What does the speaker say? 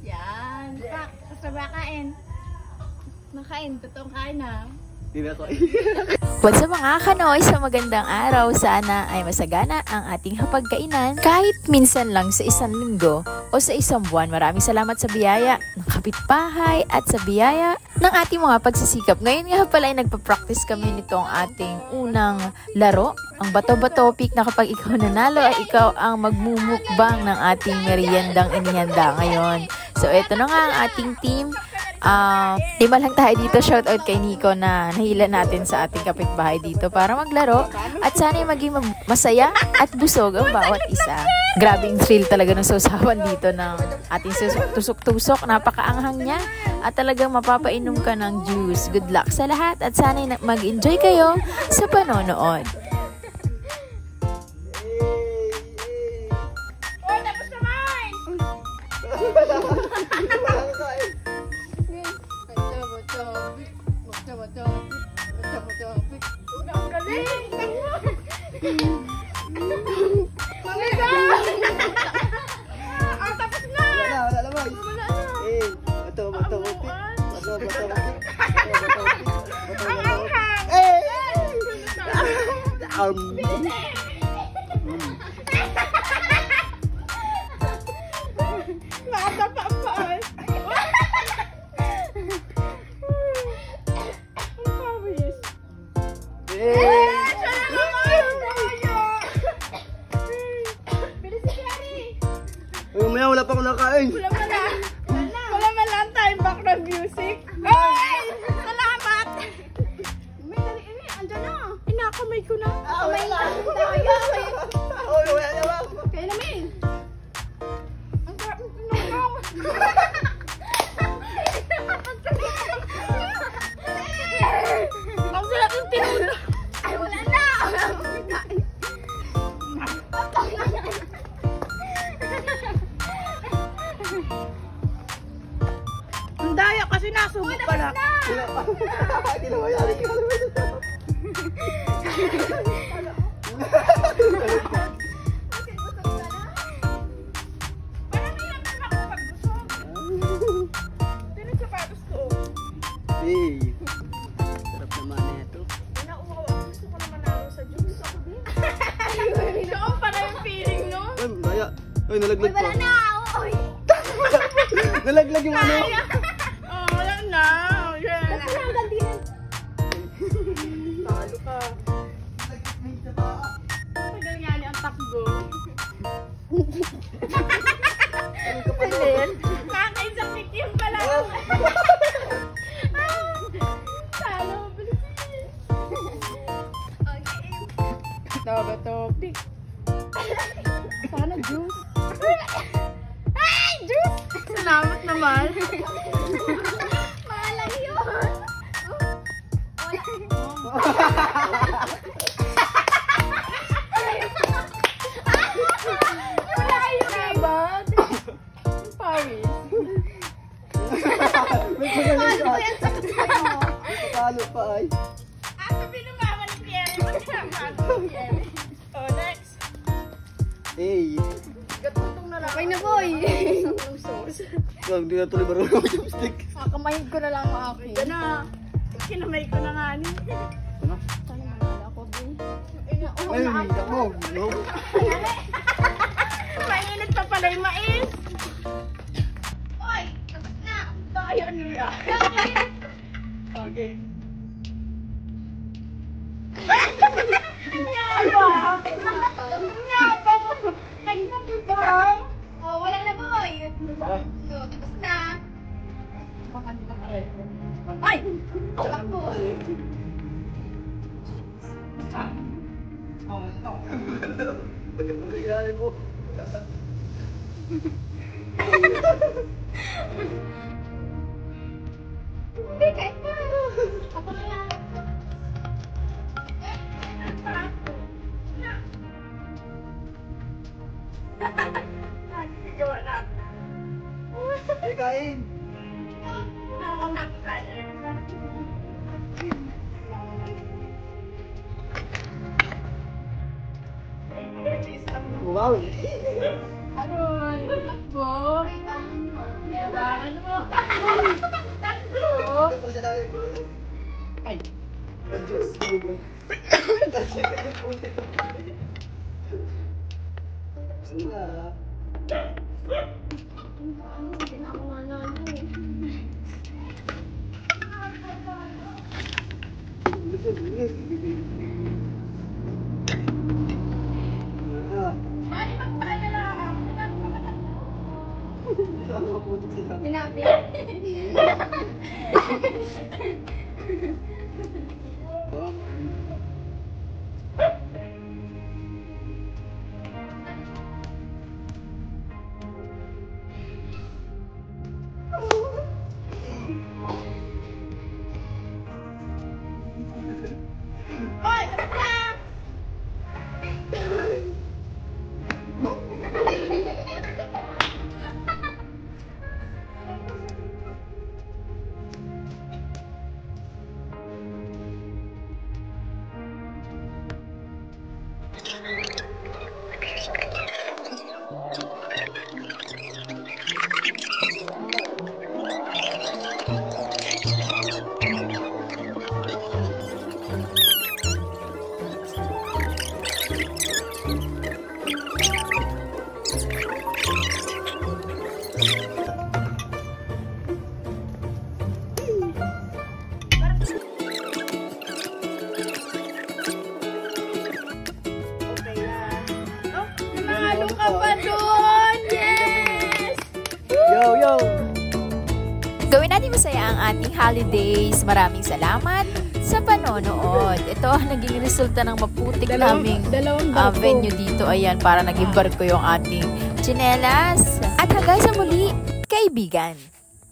Yan. Pak, kasaba kain. Makain, totoong kain ha. Hindi na ko. What's up mga kanoy, sa magandang araw, sana ay masagana ang ating hapagkainan kahit minsan lang sa isang linggo o sa isang buwan. Maraming salamat sa biyaya ng kapitbahay at sa biyaya ng ating mga pagsisikap. Ngayon nga pala ay nagpa-practice kami nitong ating unang laro, ang bato-bato pick, na kapag ikaw nanalo ay ikaw ang magmumukbang ng ating meriendang inihanda ngayon. So ito na nga ang ating team. 5 lang tayo dito. Shoutout kay Nico na nahila natin sa ating kapitbahay dito para maglaro at sana'y maging masaya at busog ang bawat isa. Grabing thrill talaga ng sausawan dito ng ating tusok-tusok. Napakaanghang niya at talagang mapapainom ka ng juice. Good luck sa lahat at sana'y mag-enjoy kayo sa panonood. Wala pa akong nakain. Wala man time background music. Ay! Salamat! May dali ini, andyan na. Inakamay ko na. Kamay na. Oh, wala na ba? Kaya namin. Ang sarap ng pinagaw. Ang sarap ng tinulo. Ay, wala na. Ang daya kasi nasubok pala. Hindi na mayari ka. Hey, sarap naman ito. Gusto ko naman ako sa juice. Ako din. Noon para yung feeling, no? Ay, daya. Ay, nalaglag pa. Wala na! Oy! Nalaglag yung ano. Oh, wala na. Ba't pinanggal din? Talo ka. Tagal nga niya ang takbo. Silin? Kakaisang victim pala. Talo, bilisin. Okay. Topic. Sana juice. Ay! Juice! Salamat naman. Malang yun. Wala yung ibad. Pawis. Ano ko yan sa kasama? Talo pa ay. Sabi ng mama ni Pierre. Magkakago ni Pierre. Oh, next. Hey. Gatutong na lang. Okay na, boy. Hindi na tuloy marunong yung chopstick. Kakamahin ko na lang ang akin. Yan na. Kinamay ko na nga ni. Ano? Sana manala ako, din. Ay, ako. No. Mainit pa pala yung mais. Oy, tapos na. Tayo niya. Okay. Nyaba! Nyaba! Nagsabi oh, wala na, boy. So, tapos na. Ay! Takbo! Nangyayari mo. Hindi, kahit na. Ako na lang. Hey, kain. Wow. Aroy. Po. Diba? Ay! Mahalo ka pa doon! Yes! Yo! Gawin natin masaya ang ating holidays. Maraming salamat sa panonood. Ito ang naging resulta ng maputik naming dalawang barko. venue dito. Ayan, para naging barko yung ating tsinelas. At hanggang sa muli, kaibigan.